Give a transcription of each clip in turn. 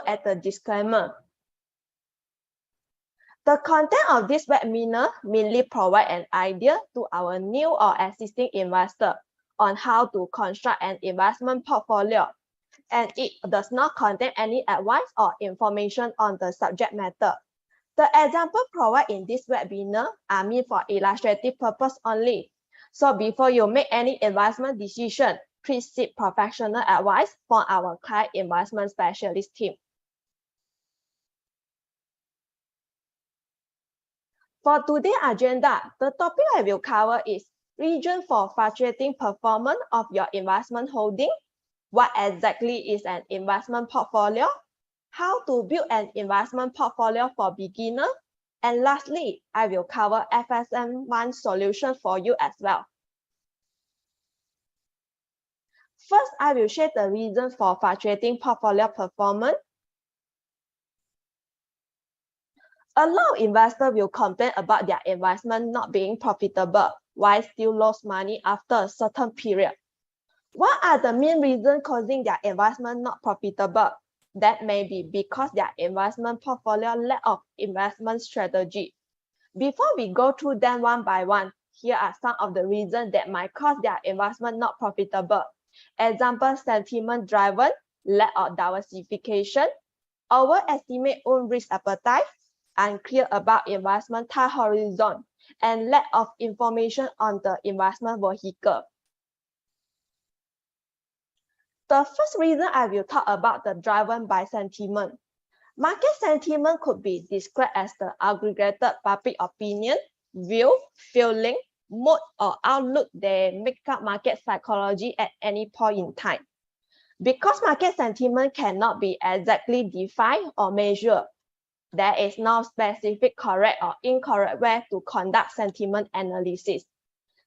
at the disclaimer. The content of this webinar mainly provide an idea to our new or existing investor on how to construct an investment portfolio, and it does not contain any advice or information on the subject matter. The example provided in this webinar are meant for illustrative purpose only. So before you make any investment decision, please seek professional advice from our client investment specialist team. For today's agenda, the topic I will cover is reason for fluctuating performance of your investment holding, what exactly is an investment portfolio, how to build an investment portfolio for beginners, and lastly, I will cover FSMOne solution for you as well. First, I will share the reason for fluctuating portfolio performance. A lot of investors will complain about their investment not being profitable while still lost money after a certain period. What are the main reasons causing their investment not profitable? That may be because their investment portfolio lack of investment strategy. Before we go through them one by one, here are some of the reasons that might cause their investment not profitable. Example, sentiment driven, lack of diversification, overestimate own risk appetite, unclear about investment time horizon, and lack of information on the investment vehicle. The first reason I will talk about the driven by sentiment. Market sentiment could be described as the aggregated public opinion, view, feeling, mood, or outlook that make up market psychology at any point in time. Because market sentiment cannot be exactly defined or measured, there is no specific correct or incorrect way to conduct sentiment analysis.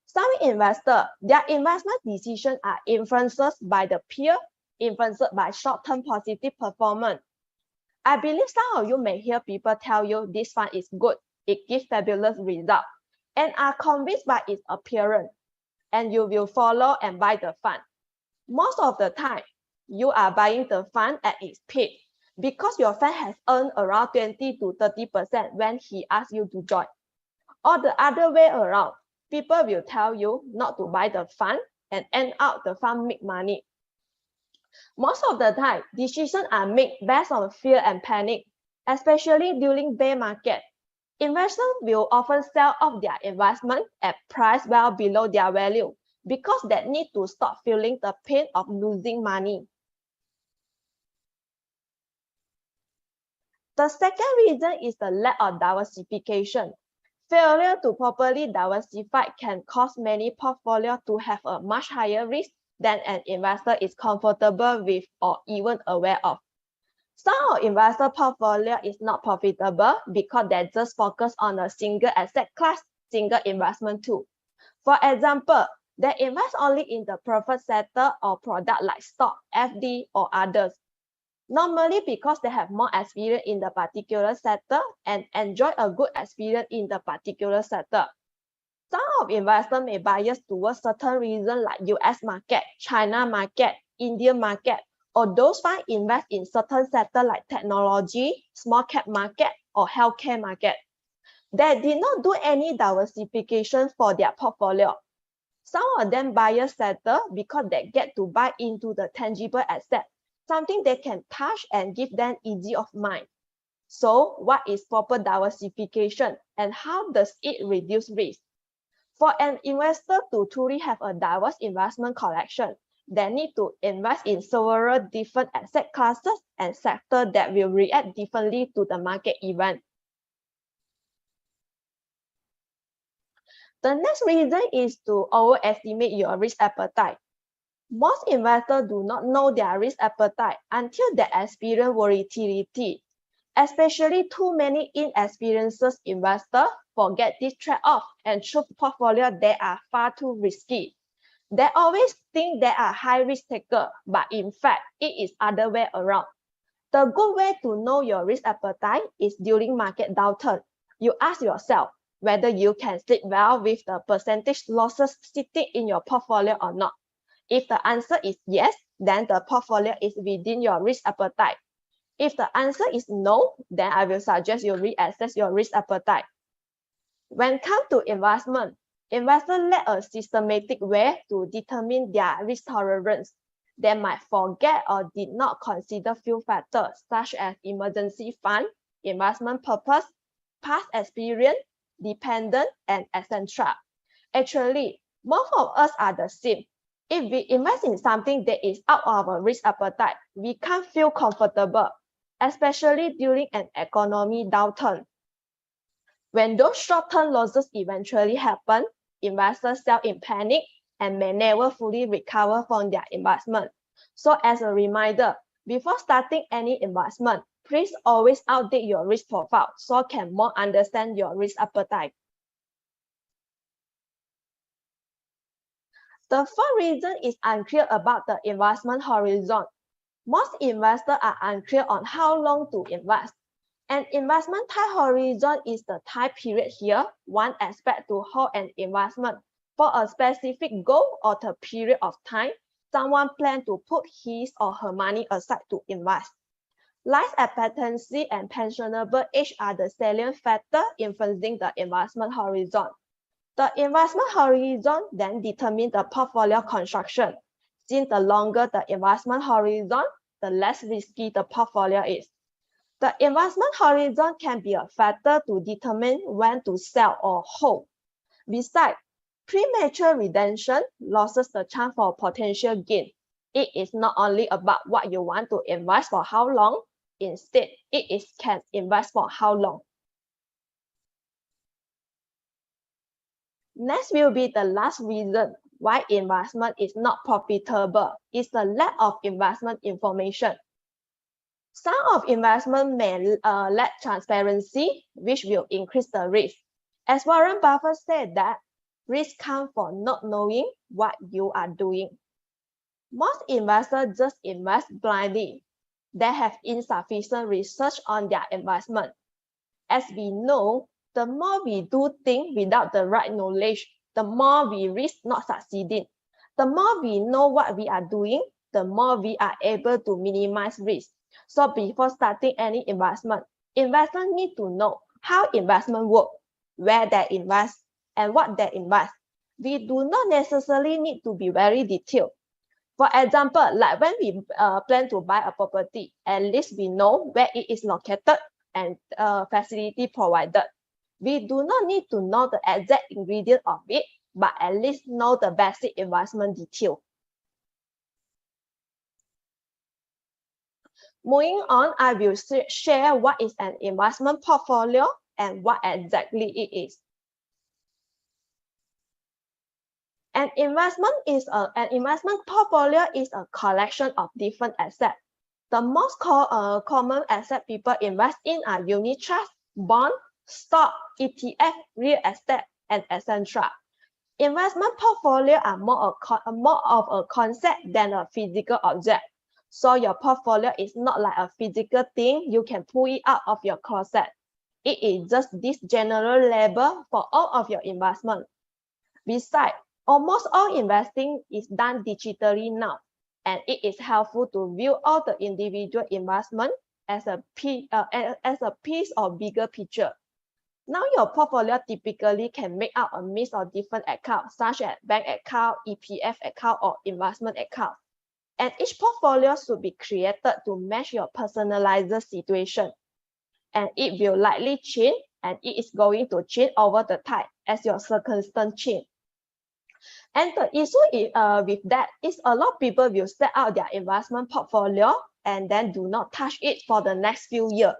Some investors, their investment decisions are influenced by the peer, influenced by short-term positive performance. I believe some of you may hear people tell you this fund is good, it gives fabulous results, and are convinced by its appearance, and you will follow and buy the fund. Most of the time, you are buying the fund at its peak because your friend has earned around 20 to 30% when he asks you to join. Or the other way around, people will tell you not to buy the fund and end up the fund make money. Most of the time, decisions are made based on fear and panic, especially during bear market. Investors will often sell off their investment at price well below their value because they need to stop feeling the pain of losing money. The second reason is the lack of diversification. Failure to properly diversify can cause many portfolios to have a much higher risk than an investor is comfortable with or even aware of. Some investor portfolio is not profitable because they just focus on a single asset class, single investment tool. For example, they invest only in the preferred sector or product like stock, FD, or others. Normally because they have more experience in the particular sector and enjoy a good experience in the particular sector. Some of investors may bias towards certain reasons like US market, China market, Indian market, or those funds invest in certain sectors like technology, small cap market, or healthcare market. They did not do any diversification for their portfolio. Some of them bias sector because they get to buy into the tangible asset, something they can touch and give them ease of mind. So what is proper diversification and how does it reduce risk? For an investor to truly have a diverse investment collection, they need to invest in several different asset classes and sectors that will react differently to the market event. The next reason is to overestimate your risk appetite. Most investors do not know their risk appetite until they experience volatility. Especially too many inexperienced investors forget this trade-off and choose portfolios that are far too risky. They always think they are high risk taker, but in fact, it is other way around. The good way to know your risk appetite is during market downturn. You ask yourself whether you can sleep well with the percentage losses sitting in your portfolio or not. If the answer is yes, then the portfolio is within your risk appetite. If the answer is no, then I will suggest you reassess your risk appetite. When it comes to investment, investors lack a systematic way to determine their risk tolerance. They might forget or did not consider few factors such as emergency fund, investment purpose, past experience, dependent, and etc. Actually, most of us are the same. If we invest in something that is out of our risk appetite, we can't feel comfortable, especially during an economy downturn. When those short-term losses eventually happen, investors sell in panic and may never fully recover from their investment. So as a reminder, before starting any investment, please always update your risk profile so you can more understand your risk appetite. The fourth reason is unclear about the investment horizon. Most investors are unclear on how long to invest. An investment time horizon is the time period here one expects to hold an investment for a specific goal or the period of time someone plans to put his or her money aside to invest. Life expectancy and pensionable age are the salient factors influencing the investment horizon. The investment horizon then determines the portfolio construction. Since the longer the investment horizon, the less risky the portfolio is. The investment horizon can be a factor to determine when to sell or hold. Besides, premature redemption loses the chance for potential gain. It is not only about what you want to invest for how long, instead, it is can invest for how long. Next will be the last reason why investment is not profitable, is the lack of investment information. Some of investment may lack transparency, which will increase the risk. As Warren Buffett said that risk comes from not knowing what you are doing. Most investors just invest blindly. They have insufficient research on their investment. As we know, the more we do things without the right knowledge, the more we risk not succeeding. The more we know what we are doing, the more we are able to minimize risk. So before starting any investment, investors need to know how investment works, where they invest, and what they invest. We do not necessarily need to be very detailed. For example, like when we plan to buy a property, at least we know where it is located and facility provided. We do not need to know the exact ingredient of it, but at least know the basic investment detail. Moving on, I will share what is an investment portfolio and what exactly it is. An investment portfolio is a collection of different assets. The most common asset people invest in are unit trusts, bonds, stock, ETF, real estate, and etc. Investment portfolio are more of a concept than a physical object. So your portfolio is not like a physical thing you can pull it out of your closet. It is just this general label for all of your investment. Besides, almost all investing is done digitally now, and it is helpful to view all the individual investment as a piece of bigger picture. Now your portfolio typically can make up a mix of different accounts such as bank account, EPF account, or investment account. And each portfolio should be created to match your personalized situation. And it will likely change, and it is going to change over the time as your circumstance change. And the issue with that is a lot of people will set out their investment portfolio and then do not touch it for the next few years,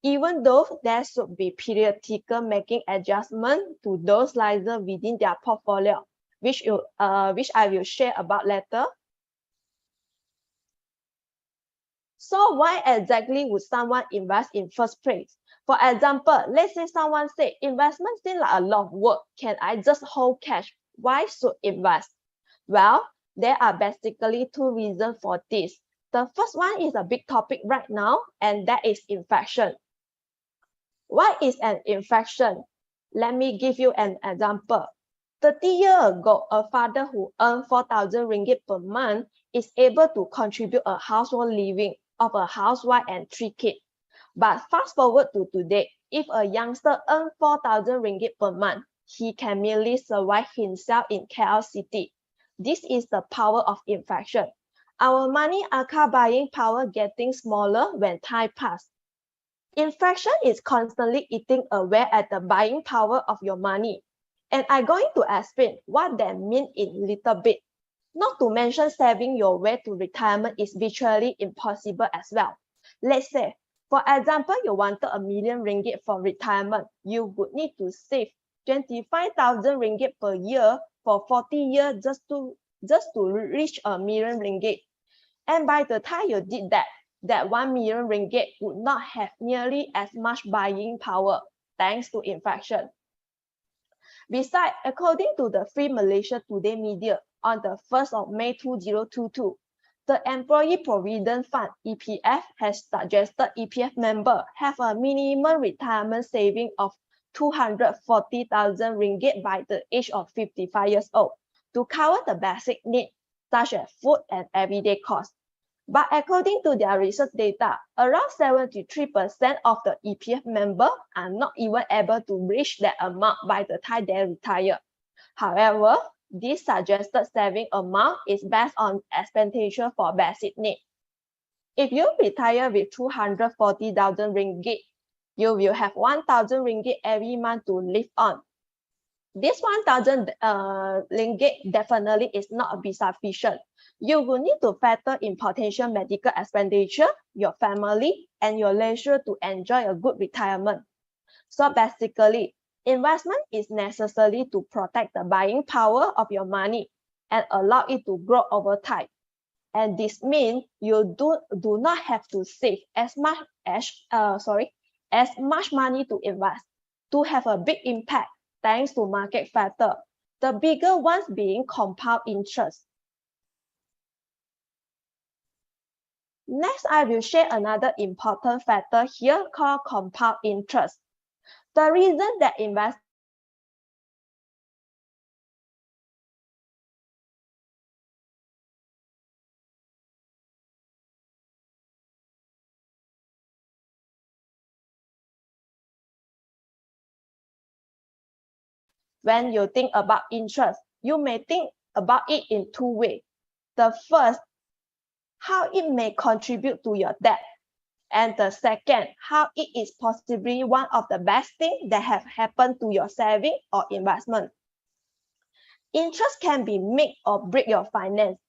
even though there should be periodical making adjustment to those lines within their portfolio, which I will share about later. So why exactly would someone invest in first place? For example, let's say someone said, investment seems like a lot of work. Can I just hold cash? Why should invest? Well, there are basically two reasons for this. The first one is a big topic right now, and that is inflation. What is an inflation? Let me give you an example. 30 years ago, a father who earned 4,000 ringgit per month is able to contribute a household living of a housewife and 3 kids. But fast forward to today, if a youngster earns 4,000 ringgit per month, he can merely survive himself in KL City. This is the power of inflation. Our money car buying power getting smaller when time passes. Inflation is constantly eating away at the buying power of your money. And I'm going to explain what that means in little bit. Not to mention saving your way to retirement is virtually impossible as well. Let's say, for example, you wanted a million ringgit for retirement. You would need to save 25,000 ringgit per year for 40 years just to reach a million ringgit. And by the time you did that 1 million ringgit would not have nearly as much buying power thanks to inflation. Besides, according to the Free Malaysia Today media, on the 1st of May 2022, the Employee Provident Fund (EPF) has suggested EPF members have a minimum retirement saving of 240,000 ringgit by the age of 55 years old to cover the basic needs such as food and everyday costs. But according to their research data, around 73% of the EPF members are not even able to reach that amount by the time they retire. However, this suggested saving amount is based on expenditure for basic needs. If you retire with 240,000 ringgit, you will have 1,000 ringgit every month to live on. This 1,000 ringgit definitely is not be sufficient. You will need to factor in potential medical expenditure, your family, and your leisure to enjoy a good retirement. So basically, investment is necessary to protect the buying power of your money and allow it to grow over time. And this means you do not have to save as much money to invest to have a big impact thanks to market factor. The bigger ones being compound interest. Next, I will share another important factor here called compound interest. The reason that investors when you think about interest, you may think about it in two ways. The first, how it may contribute to your debt. And the second, how it is possibly one of the best things that have happened to your saving or investment. Interest can be make or break your finance.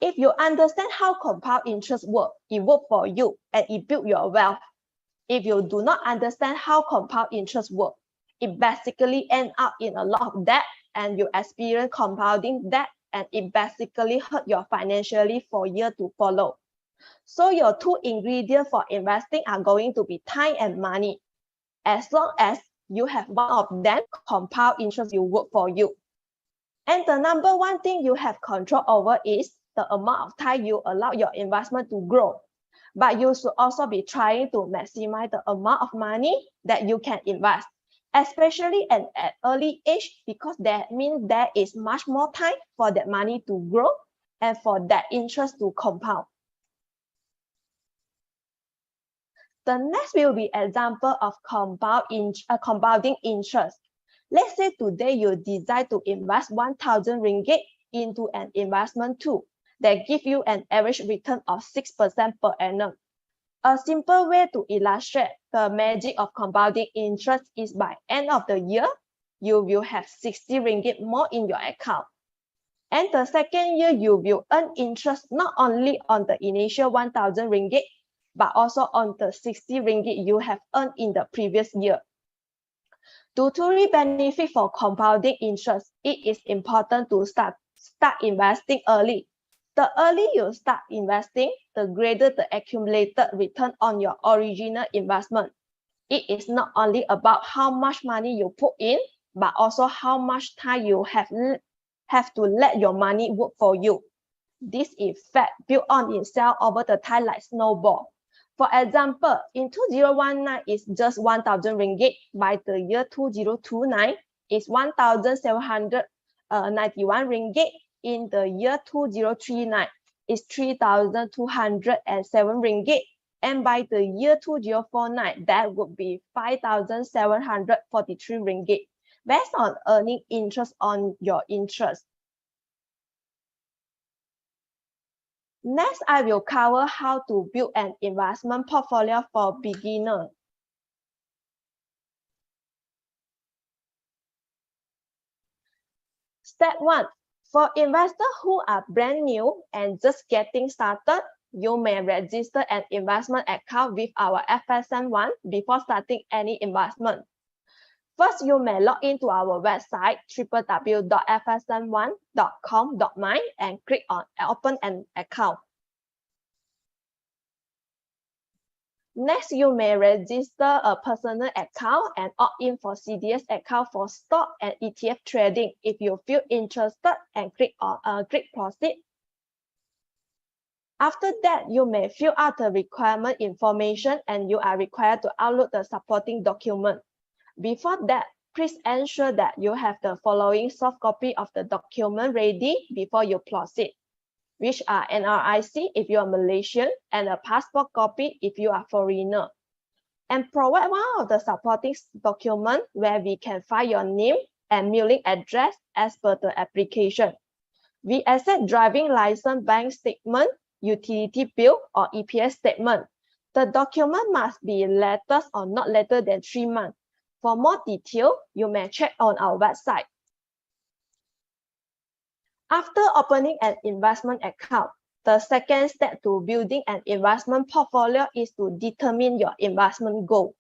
If you understand how compound interest works, it works for you and it builds your wealth. If you do not understand how compound interest works, it basically ends up in a lot of debt and you experience compounding debt and it basically hurt your financially for years to follow. So your two ingredients for investing are going to be time and money. As long as you have one of them, compound interest will work for you. And the number one thing you have control over is the amount of time you allow your investment to grow. But you should also be trying to maximize the amount of money that you can invest, especially at early age, because that means there is much more time for that money to grow and for that interest to compound. The next will be example of compounding interest. Let's say today you decide to invest 1,000 ringgit into an investment tool that gives you an average return of 6% per annum. A simple way to illustrate the magic of compounding interest is by end of the year, you will have 60 ringgit more in your account. And the second year, you will earn interest not only on the initial 1,000 ringgit, but also on the 60 ringgit you have earned in the previous year. To truly benefit from compounding interest, it is important to start investing early. The earlier you start investing, the greater the accumulated return on your original investment. It is not only about how much money you put in, but also how much time you have to let your money work for you. This effect built on itself over the time like snowball. For example, in 2019 is just 1,000 ringgit. By the year 2029 is 1,791 ringgit. In the year 2039 is 3,207 ringgit. And by the year 2049, that would be 5,743 ringgit, based on earning interest on your interest. Next, I will cover how to build an investment portfolio for beginners. Step 1. For investors who are brand new and just getting started, you may register an investment account with our FSMOne before starting any investment. First, you may log into our website www.fsmone.com.my and click on Open an account. Next, you may register a personal account and opt in for CDS account for stock and ETF trading if you feel interested, and click Proceed. After that, you may fill out the requirement information and you are required to upload the supporting document. Before that, please ensure that you have the following soft copy of the document ready before you proceed, which are NRIC if you are Malaysian and a passport copy if you are foreigner. And provide one of the supporting documents where we can find your name and mailing address as per the application. We accept driving license, bank statement, utility bill, or EPS statement. The document must be letters or not later than 3 months. For more detail, you may check on our website. After opening an investment account, the second step to building an investment portfolio is to determine your investment goal.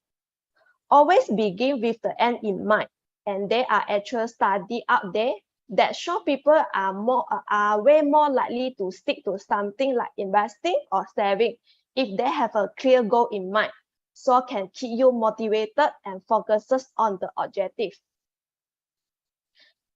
Always begin with the end in mind, and there are actual studies out there that show people are way more likely to stick to something like investing or saving if they have a clear goal in mind, so can keep you motivated and focuses on the objective.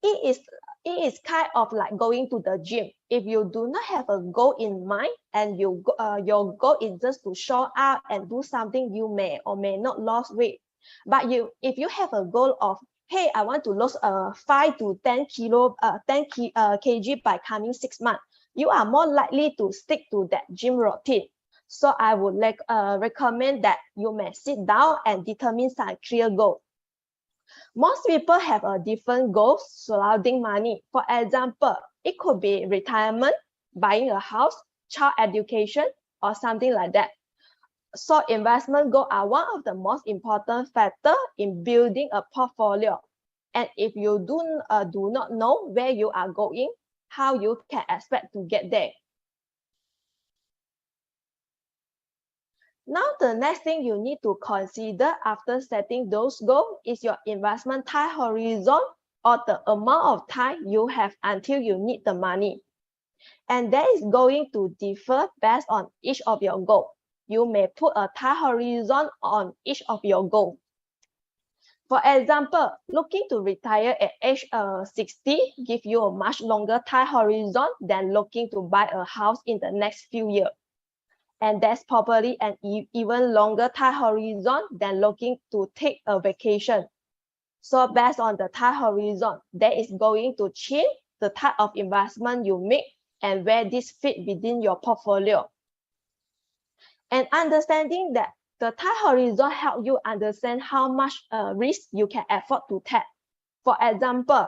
It is kind of like going to the gym. If you do not have a goal in mind and your goal is just to show up and do something, you may or may not lose weight. But if you have a goal of, hey, I want to lose 5 to 10 kg by coming 6 months, you are more likely to stick to that gym routine. So I would recommend that you may sit down and determine some clear goal. Most people have a different goals surrounding money. For example, it could be retirement, buying a house, child education, or something like that. So investment goals are one of the most important factors in building a portfolio. And if you do not know where you are going, how you can expect to get there? Now, the next thing you need to consider after setting those goals is your investment time horizon, or the amount of time you have until you need the money. And that is going to differ based on each of your goals. You may put a time horizon on each of your goals. For example, looking to retire at age 60 gives you a much longer time horizon than looking to buy a house in the next few years. And that's probably an even longer time horizon than looking to take a vacation. So based on the time horizon, that is going to change the type of investment you make and where this fit within your portfolio. And understanding that the time horizon helps you understand how much risk you can afford to take. For example,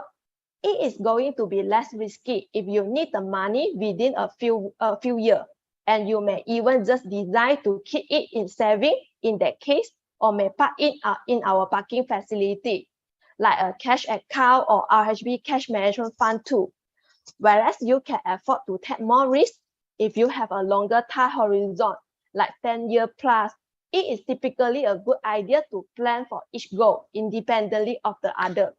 it is going to be less risky if you need the money within a few years. And you may even just decide to keep it in saving in that case, or may park it in our parking facility, like a cash account or RHB cash management fund too. Whereas you can afford to take more risk if you have a longer time horizon, like 10 years plus. It is typically a good idea to plan for each goal independently of the other.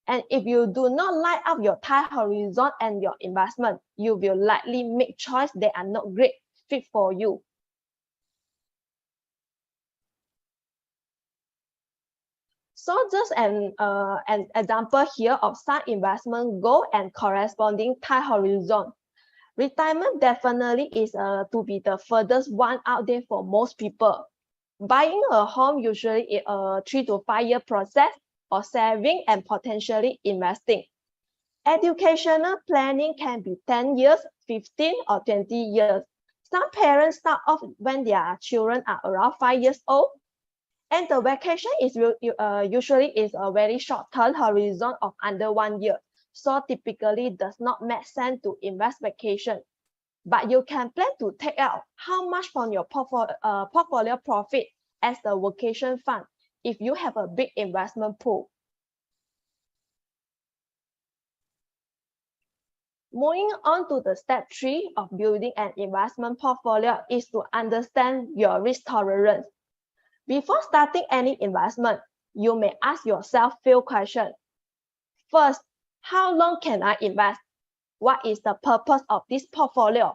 And if you do not line up your time horizon and your investment, you will likely make choices that are not great fit for you. So just an example here of some investment goal and corresponding time horizon. Retirement definitely is to be the furthest one out there for most people. Buying a home usually is a 3 to 5 year process, or saving and potentially investing. Educational planning can be 10 years, 15 or 20 years. Some parents start off when their children are around 5 years old. And the vacation is usually is a very short-term horizon of under 1 year. So typically does not make sense to invest vacation. But you can plan to take out how much from your portfolio profit as the vacation fund if you have a big investment pool. Moving on to the step 3 of building an investment portfolio is to understand your risk tolerance. Before starting any investment, you may ask yourself few questions. First, how long can I invest? What is the purpose of this portfolio?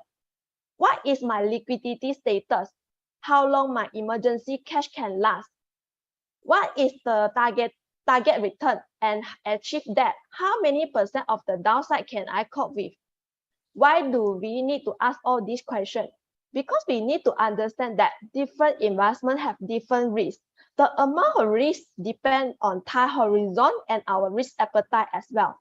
What is my liquidity status? How long my emergency cash can last? What is the target return, and achieve that, how many percent of the downside can I cope with? Why do we need to ask all these questions? Because we need to understand that different investments have different risks. The amount of risk depends on time horizon and our risk appetite as well.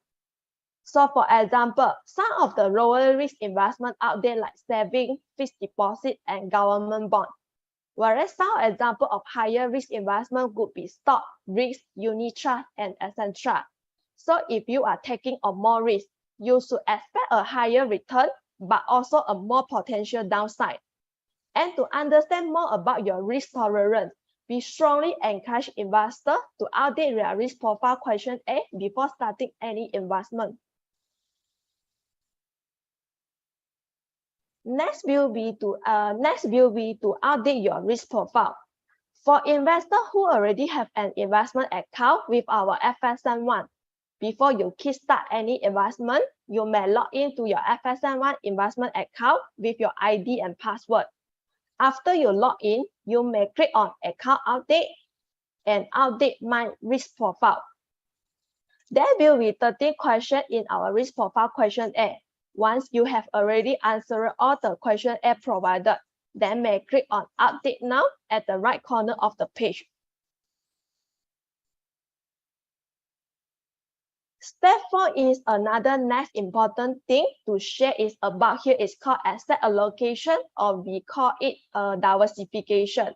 So for example, some of the lower risk investment out there like saving, fixed deposit, and government bond. Whereas some example of higher risk investment would be stock, risk, unit trust, and etc. So if you are taking on more risk, you should expect a higher return, but also a more potential downside. And to understand more about your risk tolerance, we strongly encourage investors to update their risk profile question A before starting any investment. Next will be to update your risk profile. For investors who already have an investment account with our FSMOne, before you kickstart any investment, you may log into your FSMOne investment account with your ID and password. After you log in, you may click on Account Update and update my risk profile. There will be 13 questions in our risk profile question A. Once you have already answered all the question A provided, then may click on Update Now at the right corner of the page. Step 4 is another next important thing to share is about here is called asset allocation, or we call it diversification.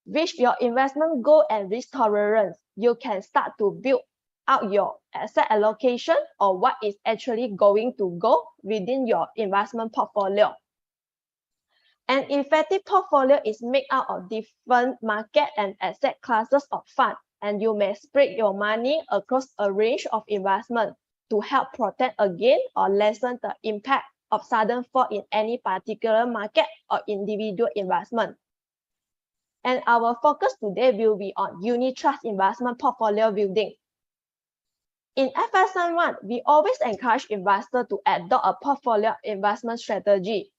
With your investment goal and risk tolerance, you can start to build out your asset allocation, or what is actually going to go within your investment portfolio. An effective portfolio is made out of different market and asset classes of funds, and you may spread your money across a range of investments to help protect against or lessen the impact of sudden fall in any particular market or individual investment. And our focus today will be on unit trust investment portfolio building. In FSMOne, we always encourage investors to adopt a portfolio investment strategy.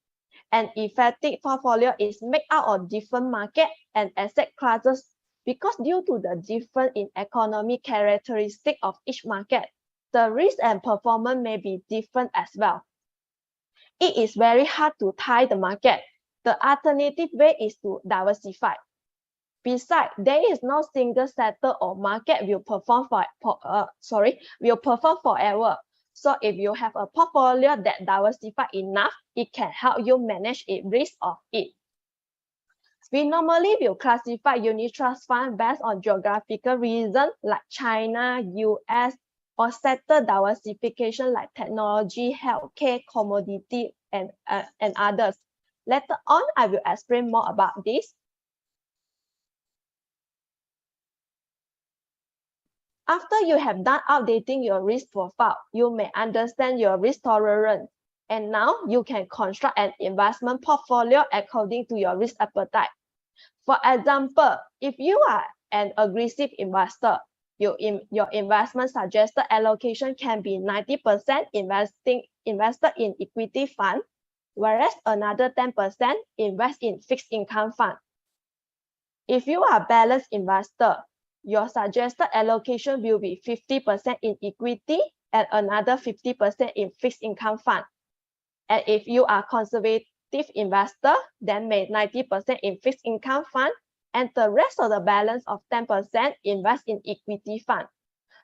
An effective portfolio is made out of different market and asset classes because due to the difference in economic characteristics of each market, the risk and performance may be different as well. It is very hard to time the market. The alternative way is to diversify. Besides, there is no single sector or market will perform forever. So if you have a portfolio that diversified enough, it can help you manage the risk of it. We normally will classify unit trust fund based on geographical reasons like China, US, or sector diversification like technology, healthcare, commodity, and others. Later on, I will explain more about this. After you have done updating your risk profile, you may understand your risk tolerance. And now you can construct an investment portfolio according to your risk appetite. For example, if you are an aggressive investor, your investment suggested allocation can be 90% invested in equity fund, whereas another 10% invest in fixed income fund. If you are a balanced investor, your suggested allocation will be 50% in equity and another 50% in fixed income fund. And if you are conservative investor, then make 90% in fixed income fund and the rest of the balance of 10% invest in equity fund.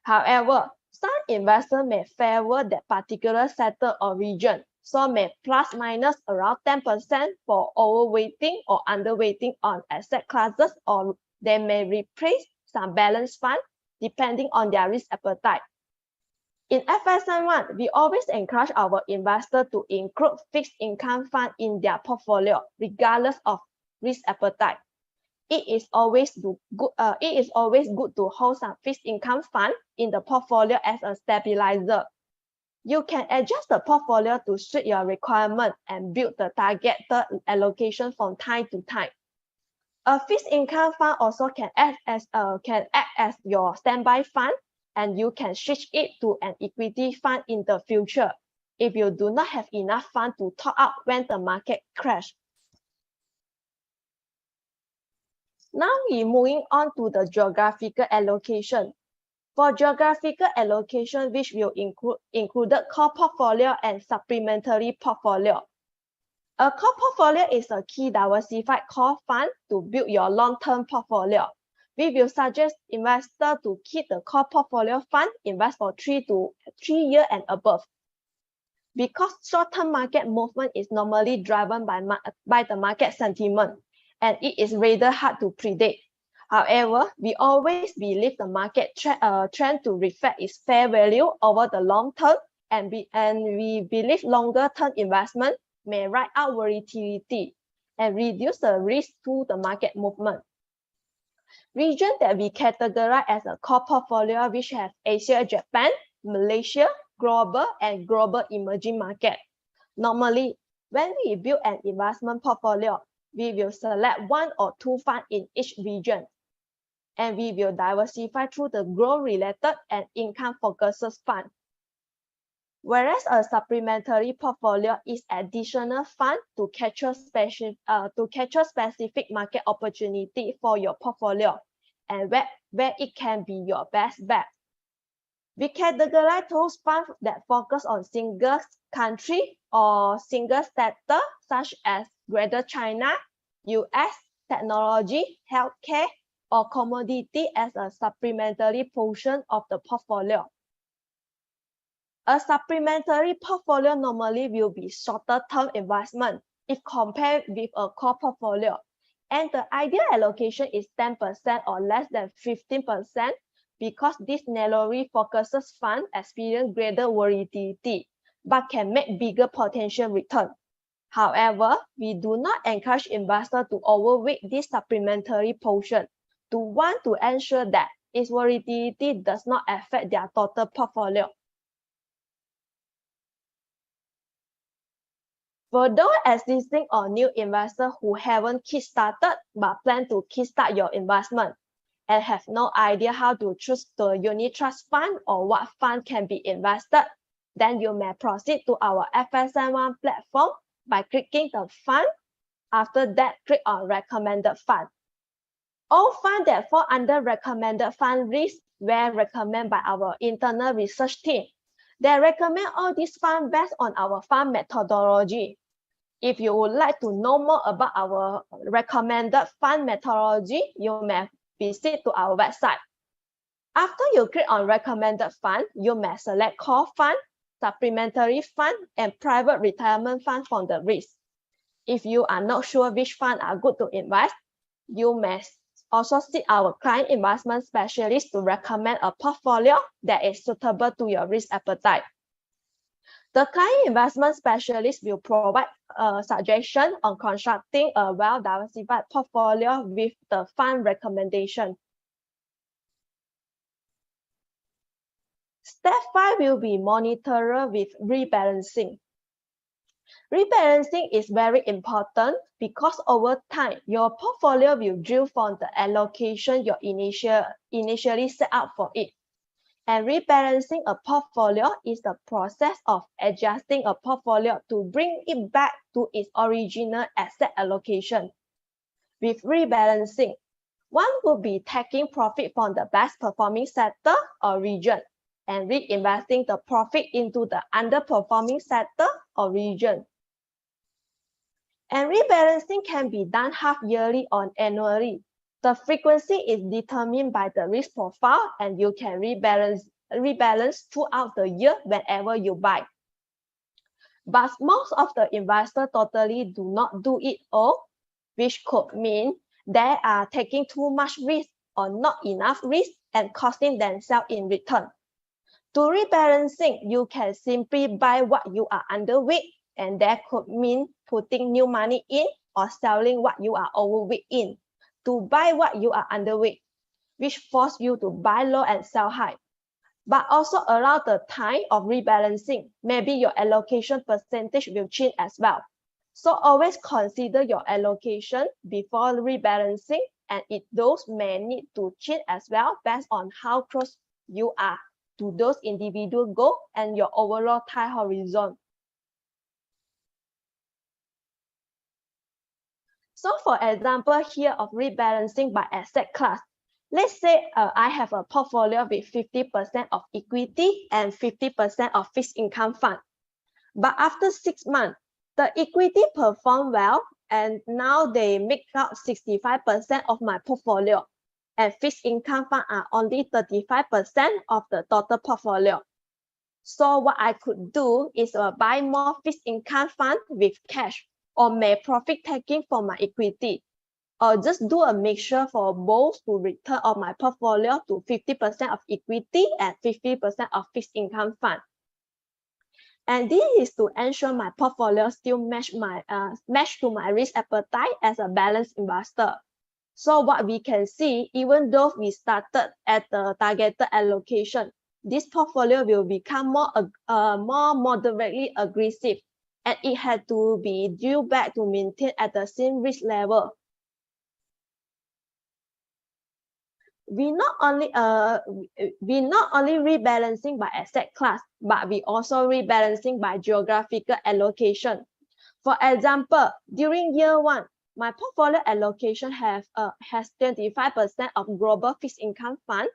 However, Some investors may favor that particular sector or region, so may plus minus around 10% for overweighting or underweighting on asset classes, or they may replace some balanced fund depending on their risk appetite. In FSMOne, we always encourage our investors to include fixed income fund in their portfolio, regardless of risk appetite. It is always good to hold some fixed income fund in the portfolio as a stabilizer. You can adjust the portfolio to suit your requirement and build the targeted allocation from time to time. A fixed income fund also can act as your standby fund, and you can switch it to an equity fund in the future if you do not have enough fund to top up when the market crashes. Now we're moving on to the geographical allocation. For geographical allocation, which will include core portfolio and supplementary portfolio. A core portfolio is a key diversified core fund to build your long-term portfolio. We will suggest investors to keep the core portfolio fund invest for 3 years and above. Because short-term market movement is normally driven by the market sentiment, and it is rather hard to predict. However, we always believe the market trend to reflect its fair value over the long term, and we believe longer-term investment may ride out volatility and reduce the risk to the market movement. Region that we categorize as a core portfolio, which have Asia, Japan, Malaysia, global, and global emerging market. Normally, when we build an investment portfolio, we will select 1 or 2 funds in each region, and we will diversify through the growth-related and income-focused fund. Whereas a supplementary portfolio is additional fund to capture specific market opportunity for your portfolio, and where it can be your best bet. We categorize those funds that focus on single country or single sector, such as Greater China, US, technology, healthcare, or commodity as a supplementary portion of the portfolio. A supplementary portfolio normally will be shorter term investment if compared with a core portfolio, and the ideal allocation is 10% or less than 15% because this narrowly focuses fund experience greater volatility but can make bigger potential return. However, we do not encourage investors to overweight this supplementary portion to want to ensure that its volatility does not affect their total portfolio. For those existing or new investors who haven't kickstarted but plan to kickstart your investment and have no idea how to choose the unit trust fund or what fund can be invested, then you may proceed to our FSMOne platform by clicking the fund. After that, click on recommended fund. All funds that fall under recommended fund list were recommended by our internal research team. They recommend all these funds based on our fund methodology. If you would like to know more about our recommended fund methodology, you may visit to our website. After you click on recommended fund, you may select core fund, supplementary fund, and private retirement fund from the list. If you are not sure which funds are good to invest, you may also seek our client investment specialist to recommend a portfolio that is suitable to your risk appetite. The client investment specialist will provide a suggestion on constructing a well-diversified portfolio with the fund recommendation. Step 5 will be monitored with rebalancing. Rebalancing is very important because over time, your portfolio will drift from the allocation you initially set out for it. And rebalancing a portfolio is the process of adjusting a portfolio to bring it back to its original asset allocation. With rebalancing, one will be taking profit from the best performing sector or region and reinvesting the profit into the underperforming sector or region. And rebalancing can be done half yearly or annually. The frequency is determined by the risk profile, and you can rebalance rebalance throughout the year whenever you buy. But most of the investors totally do not do it all, which could mean they are taking too much risk or not enough risk and costing themselves in return. To rebalancing, you can simply buy what you are underweight, and that could mean putting new money in or selling what you are overweight in. To buy what you are underweight, which force you to buy low and sell high. But also around the time of rebalancing, maybe your allocation percentage will change as well. So always consider your allocation before rebalancing, and those may need to change as well based on how close you are to those individual goals and your overall time horizon. So for example here of rebalancing by asset class, let's say I have a portfolio with 50% of equity and 50% of fixed income fund. But after 6 months, the equity performed well, and now they make up 65% of my portfolio, and fixed income fund are only 35% of the total portfolio. So what I could do is buy more fixed income fund with cash, or make profit taking for my equity, or just do a mixture for both to return of my portfolio to 50% of equity and 50% of fixed income fund. And this is to ensure my portfolio still match to my risk appetite as a balanced investor. So what we can see, even though we started at the targeted allocation, this portfolio will become more moderately aggressive, and it had to be due back to maintain at the same risk level. We not only rebalancing by asset class, but we also rebalancing by geographical allocation. For example, during year 1, my portfolio allocation has 25% of global fixed income fund,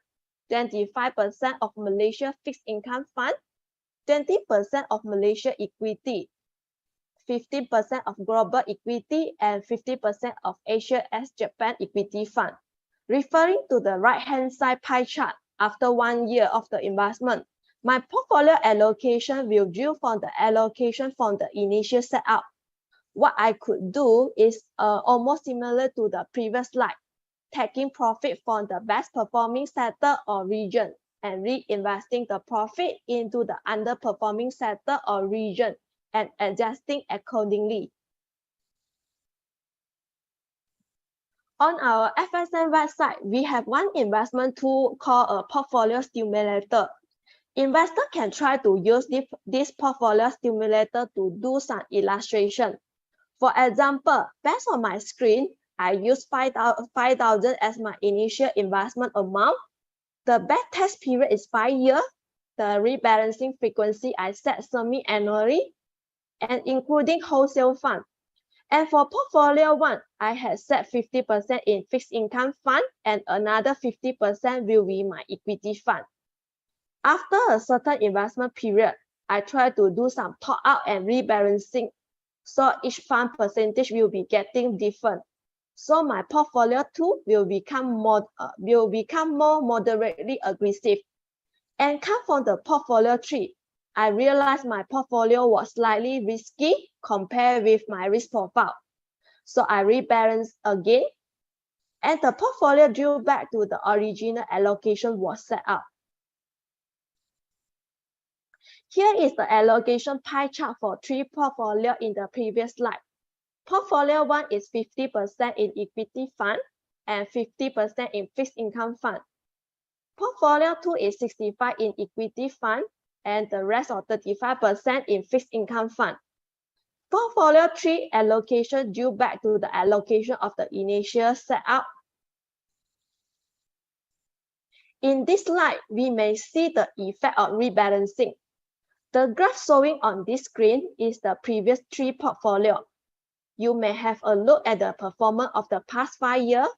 25% of Malaysia fixed income fund, 20% of Malaysia equity, 15% of global equity, and 50% of Asia ex-Japan equity fund. Referring to the right-hand side pie chart, after 1 year of the investment, my portfolio allocation will due from the allocation from the initial setup. What I could do is almost similar to the previous slide, taking profit from the best performing sector or region and reinvesting the profit into the underperforming sector or region and adjusting accordingly. On our FSM website, we have one investment tool called a portfolio stimulator. Investor can try to use this portfolio stimulator to do some illustration. For example, based on my screen, I use 5,000 as my initial investment amount. The back test period is 5 years. The rebalancing frequency I set semi-annually and including wholesale fund. And for portfolio 1, I had set 50% in fixed income fund and another 50% will be my equity fund. After a certain investment period, I try to do some top up and rebalancing. So each fund percentage will be getting different. So my portfolio 2 will become more moderately aggressive. And come from the portfolio 3, I realized my portfolio was slightly risky compared with my risk profile. So I rebalanced again, and the portfolio drew back to the original allocation was set up. Here is the allocation pie chart for 3 portfolios in the previous slide. Portfolio 1 is 50% in equity fund and 50% in fixed income fund. Portfolio 2 is 65% in equity fund and the rest of 35% in fixed income fund. Portfolio 3 allocation due back to the allocation of the initial setup. In this slide, we may see the effect of rebalancing. The graph showing on this screen is the previous 3 portfolios. You may have a look at the performance of the past 5 years.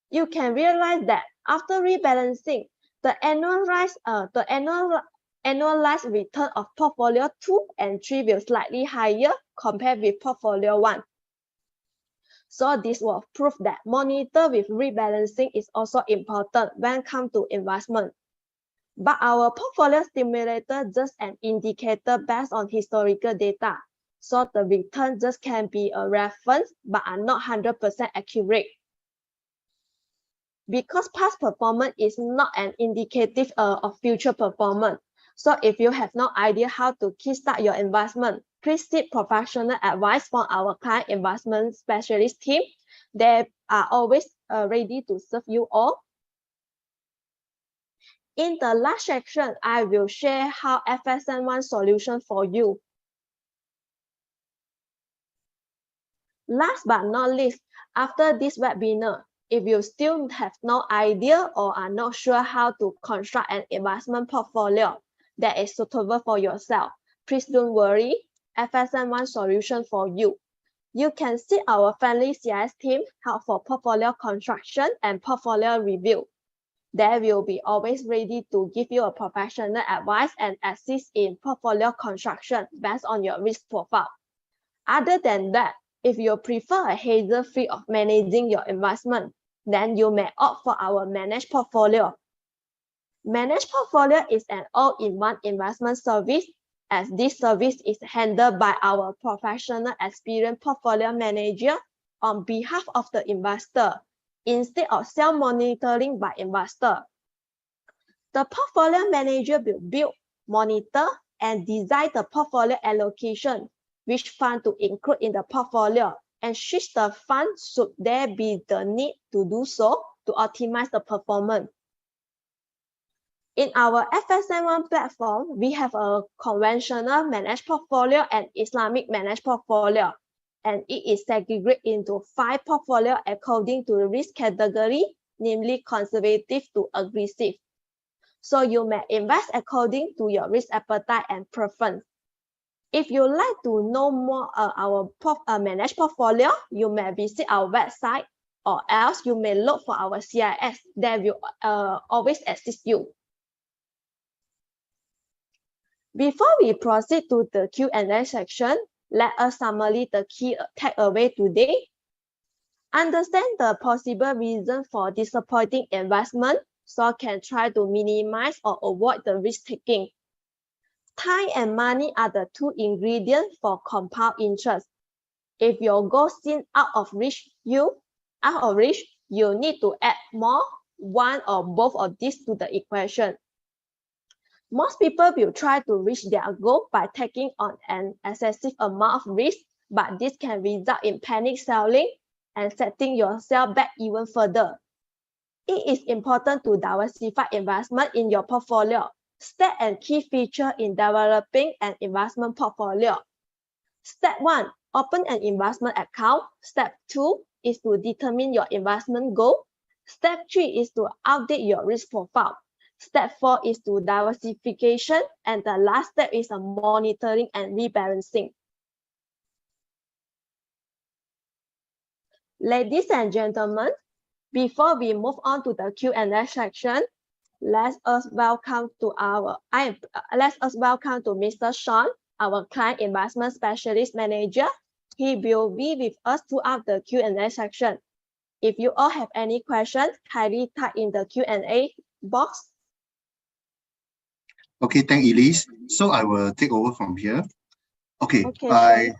You can realize that after rebalancing, the annualized return of portfolio 2 and 3 will slightly higher compared with portfolio 1. So this will prove that monitor with rebalancing is also important when it comes to investment. But our portfolio stimulator just an indicator based on historical data. So the return just can be a reference, but are not 100% accurate. Because past performance is not an indicative of future performance. So if you have no idea how to kickstart your investment, please seek professional advice from our client investment specialist team. They are always ready to serve you all. In the last section, I will share how FSMOne solution for you. Last but not least, after this webinar, if you still have no idea or are not sure how to construct an investment portfolio that is suitable for yourself, please don't worry, FSMOne solution for you. You can see our friendly CIS team help for portfolio construction and portfolio review. They will be always ready to give you a professional advice and assist in portfolio construction based on your risk profile. Other than that, if you prefer a hassle-free of managing your investment, then you may opt for our managed portfolio. Managed portfolio is an all-in-one investment service, as this service is handled by our professional experienced portfolio manager on behalf of the investor, instead of self-monitoring by investor. The portfolio manager will build, monitor, and design the portfolio allocation, which fund to include in the portfolio, and switch the fund should there be the need to do so to optimize the performance. In our FSMOne platform, we have a conventional managed portfolio and Islamic managed portfolio, and it is segregated into 5 portfolios according to the risk category, namely conservative to aggressive. So you may invest according to your risk appetite and preference. If you like to know more our managed portfolio, you may visit our website, or else you may look for our CIS that will always assist you. Before we proceed to the Q&A section, let us summarize the key takeaway today. Understand the possible reason for disappointing investment, so can try to minimize or avoid the risk taking. Time and money are the 2 ingredients for compound interest. If your goal seems out of reach, you need to add more, one or both of these to the equation. Most people will try to reach their goal by taking on an excessive amount of risk, but this can result in panic selling and setting yourself back even further. It is important to diversify investment in your portfolio. Step and key feature in developing an investment portfolio. Step 1, open an investment account. Step 2 is to determine your investment goal. Step 3 is to update your risk profile. Step 4 is to diversification, and the last step is a monitoring and rebalancing. Ladies and gentlemen, before we move on to the Q&A section, let us welcome to Mr. Sean, our client investment specialist manager. He will be with us throughout the Q&A section. If you all have any questions, kindly type in the Q&A box. Okay, thank Elise. So I will take over from here. Okay, sure. I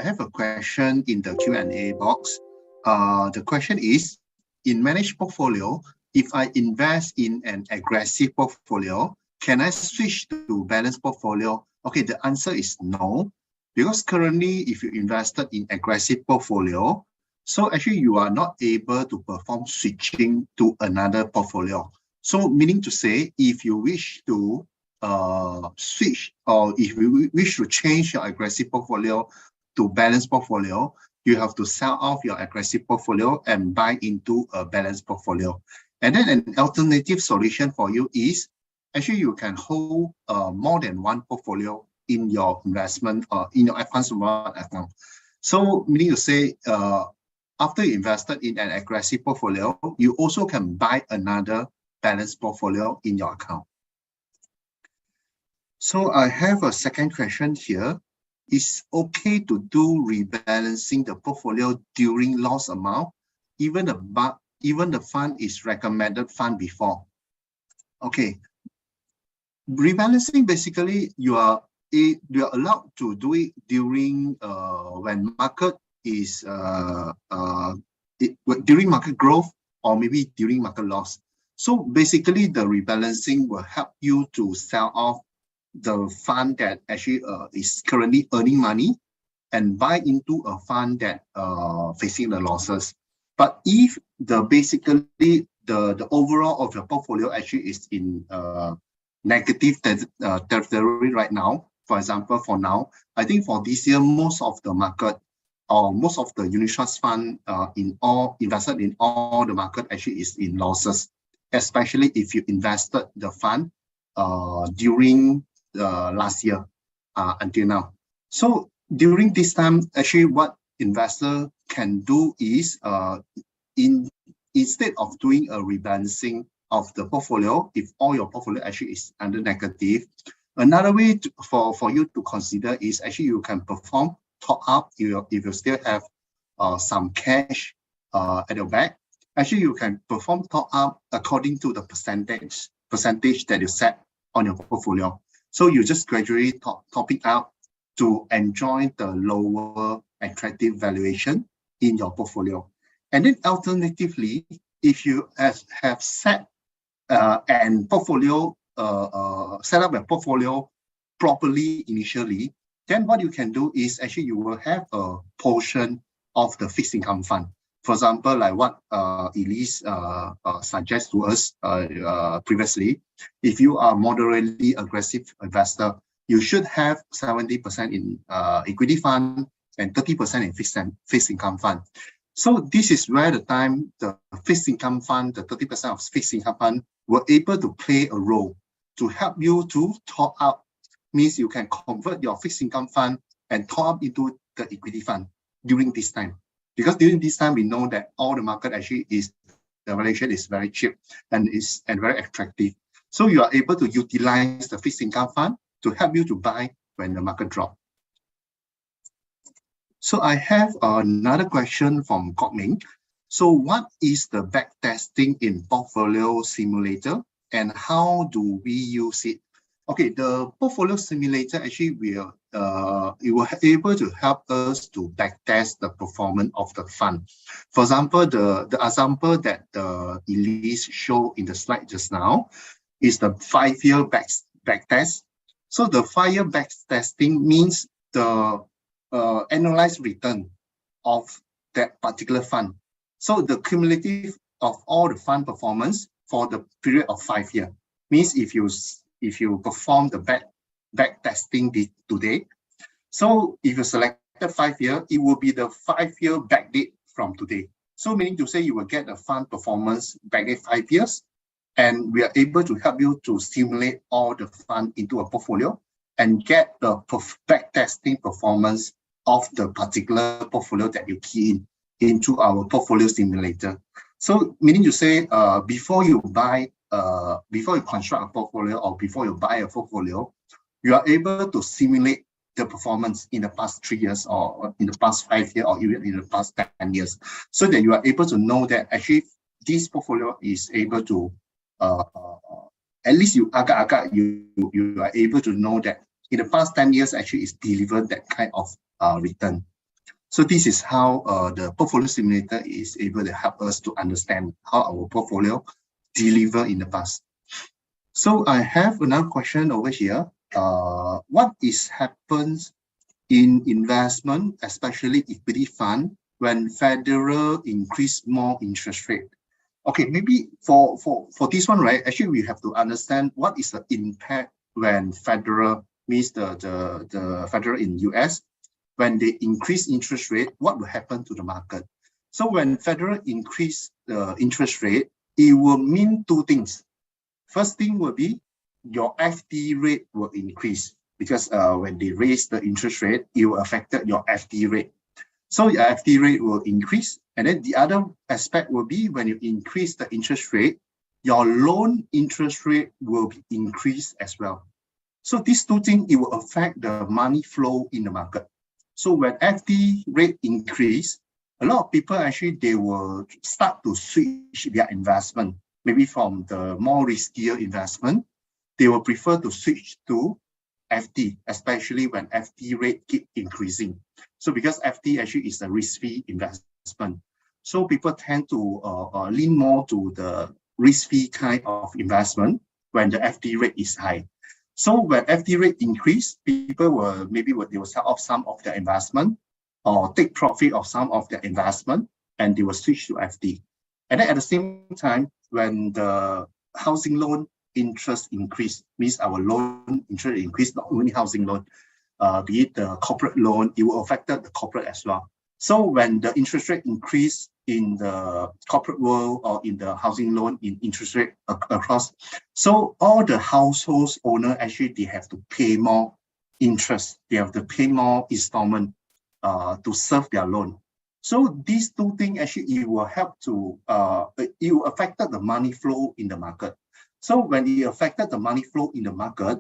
have a question in the Q&A box. The question is, in managed portfolio, if I invest in an aggressive portfolio, can I switch to balanced portfolio? Okay, the answer is no, because currently if you invested in aggressive portfolio, so actually you are not able to perform switching to another portfolio. So meaning to say, if you wish to switch, or if you wish to change your aggressive portfolio to balanced portfolio, you have to sell off your aggressive portfolio and buy into a balanced portfolio. And then an alternative solution for you is, actually you can hold more than one portfolio in your investment or in your FSMOne account. So meaning to say, after you invested in an aggressive portfolio, you also can buy another balanced portfolio in your account. So I have a second question here. Is okay to do rebalancing the portfolio during loss amount, even the fund is recommended fund before? Okay, rebalancing, basically you are allowed to do it during when market is during market growth, or maybe during market loss. So basically the rebalancing will help you to sell off the fund that actually is currently earning money and buy into a fund that facing the losses. But if basically the overall of your portfolio actually is in negative territory right now, for example, for now, I think for this year, most of the market or most of the unit trust fund invested in all the market actually is in losses, especially if you invested the fund during last year until now. So during this time, actually what investor can do is instead of doing a rebalancing of the portfolio, if all your portfolio actually is under negative, another way for you to consider is actually you can perform top up if you still have some cash at your back. Actually, you can perform top up according to the percentage that you set on your portfolio. So you just gradually top it out to enjoy the lower attractive valuation in your portfolio. And then alternatively, if you have set and portfolio set up a portfolio properly initially, then what you can do is actually you will have a portion of the fixed income fund. For example, like what Elise suggests to us previously, if you are moderately aggressive investor, you should have 70% in equity fund and 30% in fixed income fund. So this is where the fixed income fund, the 30% of fixed income fund, were able to play a role to help you to top up. Means you can convert your fixed income fund and top up into the equity fund during this time. Because during this time, we know that all the market actually the valuation is very cheap and very attractive. So you are able to utilize the fixed income fund to help you to buy when the market drop. So I have another question from Kok-Ming. So what is the backtesting in Portfolio Simulator and how do we use it? Okay, the Portfolio Simulator actually will able to help us to backtest the performance of the fund. For example, the example that Elise showed in the slide just now is the 5-year backtest. So the 5-year backtesting means the annualized return of that particular fund. So the cumulative of all the fund performance for the period of 5 years means if you perform the back testing today, so if you selected 5 years, it will be the 5-year back date from today. So meaning to say you will get the fund performance back date 5 years, and we are able to help you to simulate all the fund into a portfolio and get the back testing performance of the particular portfolio that you key into our Portfolio Simulator. So meaning to say before you construct a portfolio or before you buy a portfolio, you are able to simulate the performance in the past 3 years or in the past 5 years or even in the past 10 years, so that you are able to know that actually this portfolio is able to at least you are able to know that in the past 10 years actually is delivered that kind of return. So this is how the Portfolio Simulator is able to help us to understand how our portfolio deliver in the past. So I have another question over here. What happens in investment, especially equity fund, when Federal increase more interest rate? Okay, maybe for this one, right? Actually, we have to understand what is the impact when Federal means the Federal in US. When they increase interest rate, what will happen to the market? So when Federal increase the interest rate, it will mean two things. First thing will be your FD rate will increase because when they raise the interest rate, it will affect your FD rate. So your FD rate will increase. And then the other aspect will be when you increase the interest rate, your loan interest rate will be increased as well. So these two things, it will affect the money flow in the market. So when FD rate increase, a lot of people actually, they will start to switch their investment, maybe from the more riskier investment they will prefer to switch to FD, especially when FD rate keep increasing. So because FD actually is a risk-free investment, so people tend to lean more to the risk-free kind of investment when the FD rate is high. So when FD rate increase, people will they will sell off some of their investment or take profit of some of their investment, and they will switch to FD. And then at the same time, when the housing loan interest increase, means our loan interest increase, not only housing loan, be it the corporate loan, it will affect the corporate as well. So when the interest rate increase in the corporate world or in the housing loan in interest rate across, so all the households owner actually they have to pay more interest, they have to pay more installment to serve their loan. So these two things actually it will help to it will affect the money flow in the market. So when it affected the money flow in the market,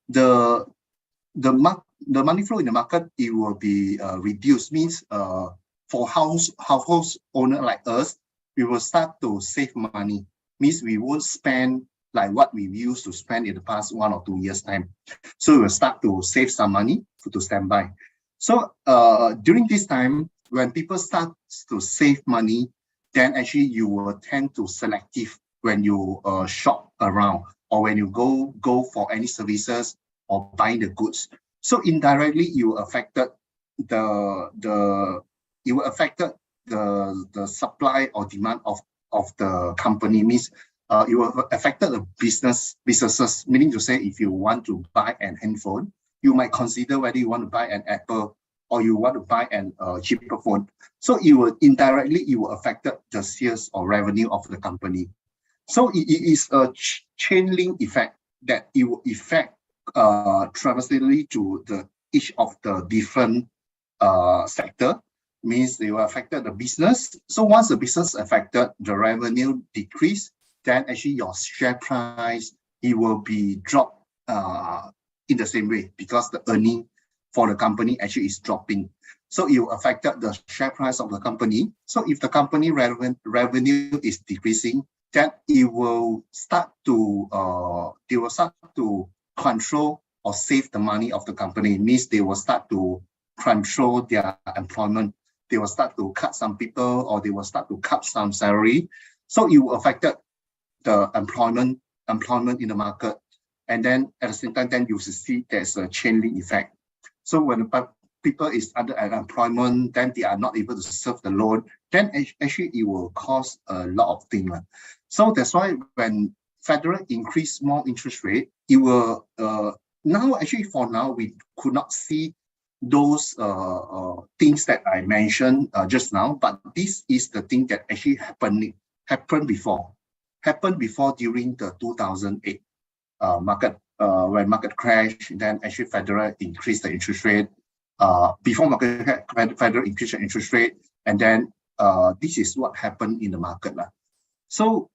the money flow in the market, it will be reduced. Means for household owner like us, we will start to save money. Means we won't spend like what we used to spend in the past 1 or 2 years time. So we will start to save some money to stand by. So during this time, when people start to save money, then actually you will tend to selective when you shop around or when you go for any services or buying the goods. So indirectly, you affected the supply or demand of the company. Means it will affected the businesses. Meaning to say, if you want to buy an handphone, you might consider whether you want to buy an Apple or you want to buy an cheaper phone. So it will indirectly affect the sales or revenue of the company. So it is a chain link effect that it will affect tremendously to each of the different sector. Means they will affect the business. So once the business affected, the revenue decrease, then actually your share price, it will be dropped in the same way because the earning for the company actually is dropping. So it will affect the share price of the company. So if the company revenue is decreasing, then it will start to control or save the money of the company. It means they will start to control their employment. They will start to cut some people or they will start to cut some salary. So it will affect the employment in the market. And then at the same time, then you see there's a chain link effect. So when the people is under unemployment, then they are not able to serve the loan, then actually it will cause a lot of things. So that's why when federal increase more interest rate, it will now actually for now we could not see those things that I mentioned just now, but this is the thing that actually happened before during the 2008 market when market crash. Then actually federal increased the interest rate before market federal increased the interest rate, and then this is what happened in the market lah. So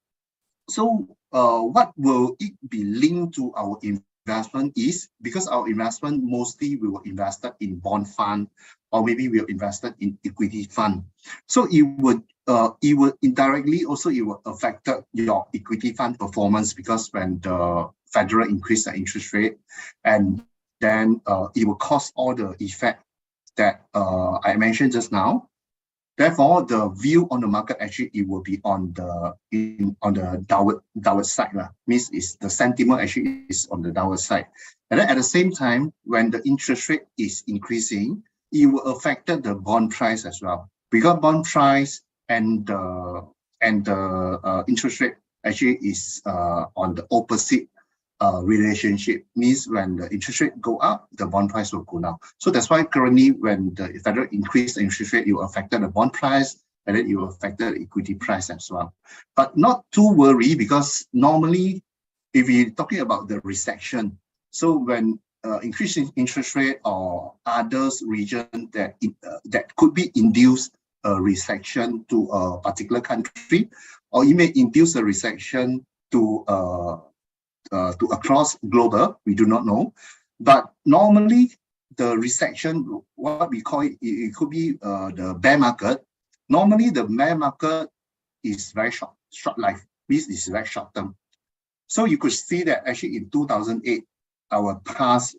what will it be linked to our investment is because our investment mostly we will invested in bond fund or maybe we will invested in equity fund. So it would indirectly also it will affect your equity fund performance because when the federal increase the interest rate, and then it will cause all the effect that I mentioned just now. Therefore, the view on the market actually it will be on the downward side lah. Means is the sentiment actually is on the downward side. And then at the same time, when the interest rate is increasing, it will affect the bond price as well. Because bond price and the interest rate actually is on the opposite relationship. Means when the interest rate go up, the bond price will go down. So that's why currently when the federal increase the interest rate, it will affect the bond price and then it will affect the equity price as well. But not too worry because normally if we're talking about the recession, so when increasing interest rate or others region that could be induced a recession to a particular country, or it may induce a recession to across global, we do not know. But normally the recession, what we call it could be the bear market. Normally the bear market is very short life. This is very short term. So you could see that actually in 2008, our past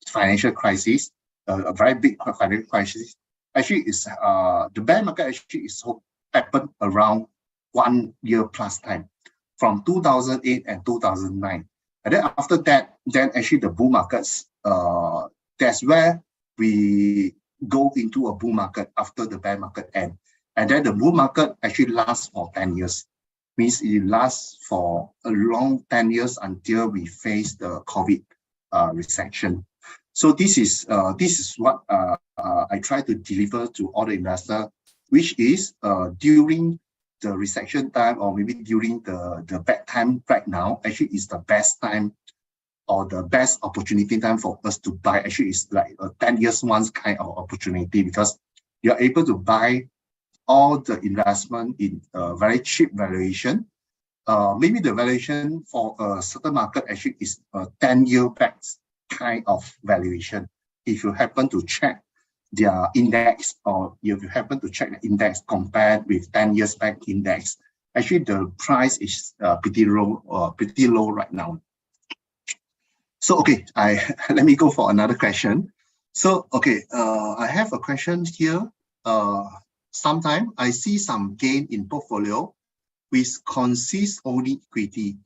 financial crisis, a very big financial crisis, actually is the bear market actually is happened around 1 year plus time, from 2008 and 2009. And then after that, then actually the bull markets, that's where we go into a bull market after the bear market end. And then the bull market actually lasts for 10 years. Means it lasts for a long 10 years until we face the COVID recession. So this is what I try to deliver to all the investors, which is during the recession time, or maybe during the bad time right now, actually is the best time or the best opportunity time for us to buy. Actually, it's like a 10 years once kind of opportunity, because you're able to buy all the investment in a very cheap valuation. Maybe the valuation for a certain market actually is a 10-year back kind of valuation. If you happen to check their index, or if you happen to check the index compared with 10 years back index, actually the price is pretty low right now. So okay, let me go for another question. So okay, I have a question here. Sometimes I see some gain in portfolio which consists only equity.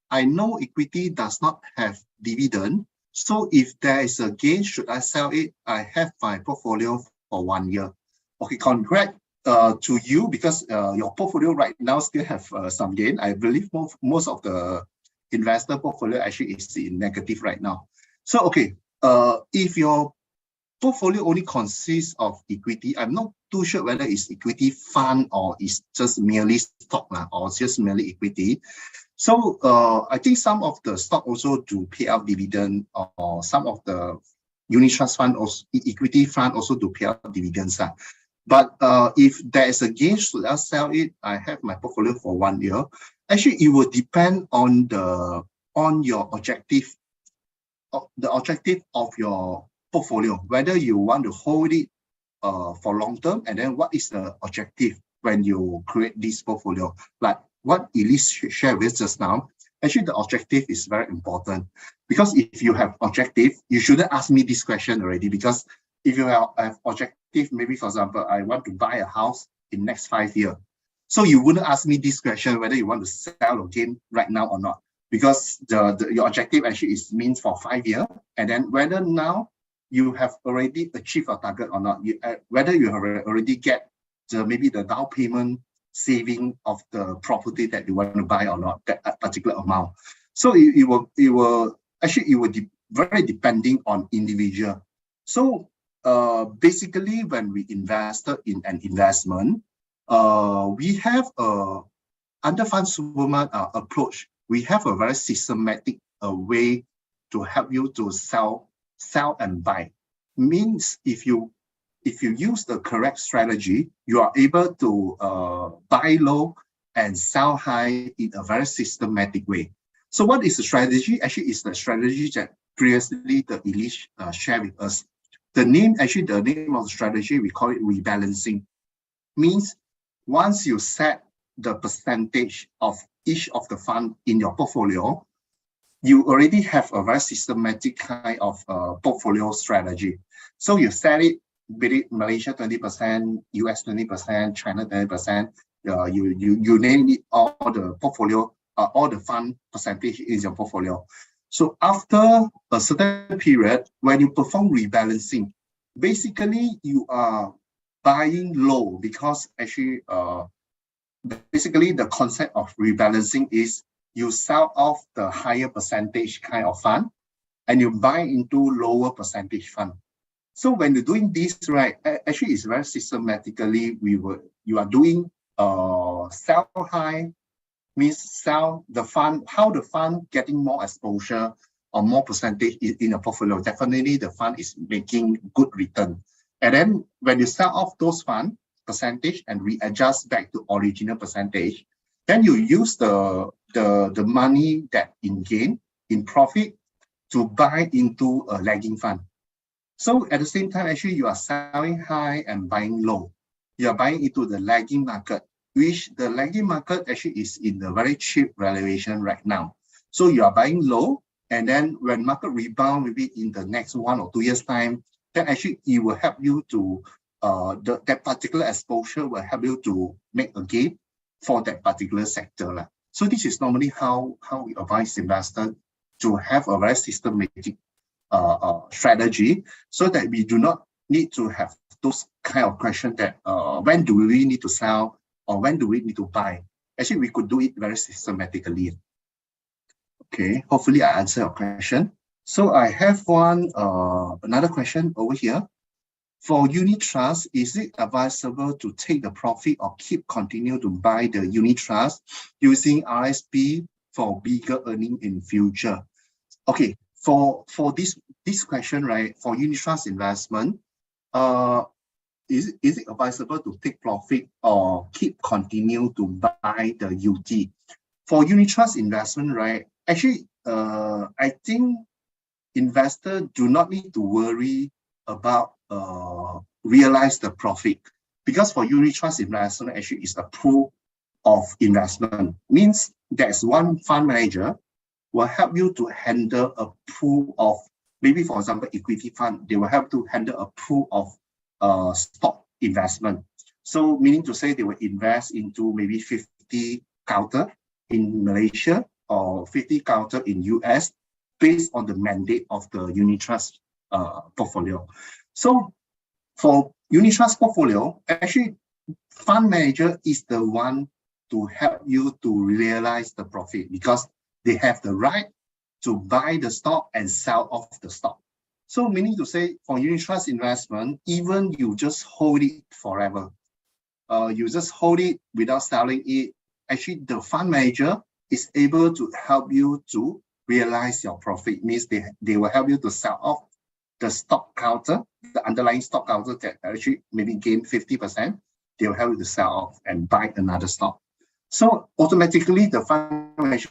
I know equity does not have dividend. So if there is a gain, should I sell it? I have my portfolio for 1 year. Okay, congrats to you, because your portfolio right now still have some gain. I believe most of the investor portfolio actually is in negative right now. So okay, if your portfolio only consists of equity, I'm not too sure whether it's equity fund or it's just merely stock or just merely equity. So I think some of the stock also do pay out dividend, or some of the unit trust fund, also equity fund also do pay out dividends. But if there is a gain, should I sell it? I have my portfolio for 1 year. Actually, it will depend on your objective, the objective of your portfolio, whether you want to hold it for long term, and then what is the objective when you create this portfolio. Like what Elise shared with just now, actually the objective is very important, because if you have objective, you shouldn't ask me this question already, because if you have objective, maybe for example, I want to buy a house in next 5 years. So you wouldn't ask me this question whether you want to sell again right now or not, because your objective actually means for 5 years, and then whether now you have already achieved a target or not, whether you have already get maybe the down payment saving of the property that you want to buy or not, that particular amount. So it will be very depending on individual. So basically, when we invested in an investment, we have under FSMOne approach. We have a very systematic way to help you to sell and buy. Means if you use the correct strategy, you are able to buy low and sell high in a very systematic way. So what is the strategy? Actually, it's the strategy that previously the Elise shared with us. The name of the strategy, we call it rebalancing. Means once you set the percentage of each of the fund in your portfolio, you already have a very systematic kind of portfolio strategy. So you set it, be it Malaysia 20%, US 20%, China 20%, you name it, all the portfolio, all the fund percentage in your portfolio. So after a certain period, when you perform rebalancing, basically you are buying low, because actually basically the concept of rebalancing is you sell off the higher percentage kind of fund and you buy into lower percentage fund. So when you're doing this, right, actually it's very systematically, you are doing sell high, means sell the fund, how the fund getting more exposure or more percentage in a portfolio. Definitely the fund is making good return. And then when you sell off those fund percentage and readjust back to original percentage, then you use the money that in gain, in profit, to buy into a lagging fund. So at the same time, actually you are selling high and buying low. You are buying into the lagging market. which the lagging market actually is in the very cheap valuation right now. So you are buying low, and then when market rebound, maybe in the next 1 or 2 years time, then actually it will help you to, that particular exposure will help you to make a gain for that particular sector. So this is normally how we advise investors to have a very systematic strategy, so that we do not need to have those kind of questions that when do we need to sell or when do we need to buy. Actually, we could do it very systematically. Okay, hopefully I answer your question. So I have another question over here. For unit trust, is it advisable to take the profit or continue to buy the unit trust using RSP for bigger earning in future? Okay, for this question, right, for unit trust investment, is it advisable to take profit or continue to buy the UT? For unit trust investment, right, actually, I think investors do not need to worry about realize the profit, because for unit trust investment actually is a pool of investment. Means there's one fund manager will help you to handle a pool of, maybe for example equity fund, they will help to handle a pool of stock investment. So meaning to say they will invest into maybe 50 counter in Malaysia or 50 counter in US based on the mandate of the unit trust portfolio. So for unit trust portfolio, actually fund manager is the one to help you to realize the profit, because they have the right to buy the stock and sell off the stock. So meaning to say, for unit trust investment, even you just hold it forever, you just hold it without selling it, actually the fund manager is able to help you to realize your profit. Means they will help you to sell off the stock counter, the underlying stock counter that actually maybe gain 50%, they will help you to sell off and buy another stock. So automatically the fund manager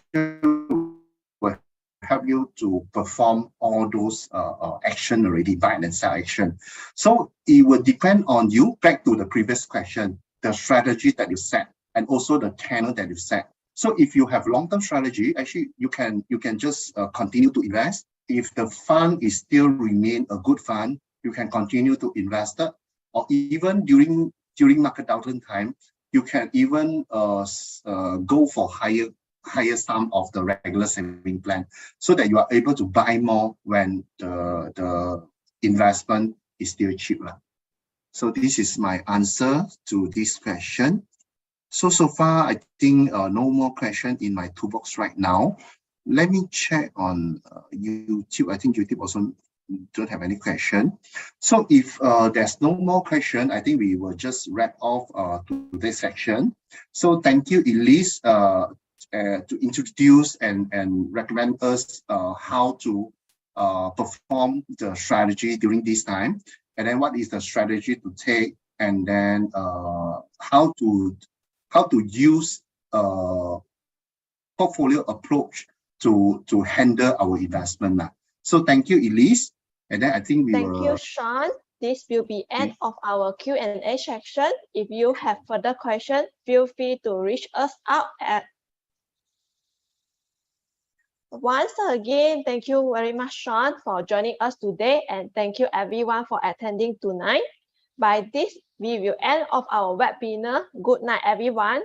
will help you to perform all those action already, buy and sell action. So it will depend on you, back to the previous question, the strategy that you set and also the channel that you set. So if you have long-term strategy, actually you can just continue to invest. If the fund is still remain a good fund, you can continue to invest it, or even during market downturn time, you can even go for higher sum of the regular saving plan, so that you are able to buy more when the investment is still cheap. So this is my answer to this question. So far, I think no more question in my toolbox right now. Let me check on YouTube. I think YouTube also don't have any question. So if there's no more question, I think we will just wrap off to this section. So thank you, Elise, to introduce and recommend us how to perform the strategy during this time, and then what is the strategy to take, and then how to use portfolio approach to handle our investment. So thank you, Elise. And then I think we Thank you, Sean. This will be end of our Q&A section. If you have further questions, feel free to reach us out at. Once again, thank you very much, Sean, for joining us today, and thank you everyone for attending tonight. By this, we will end of our webinar. Good night, everyone.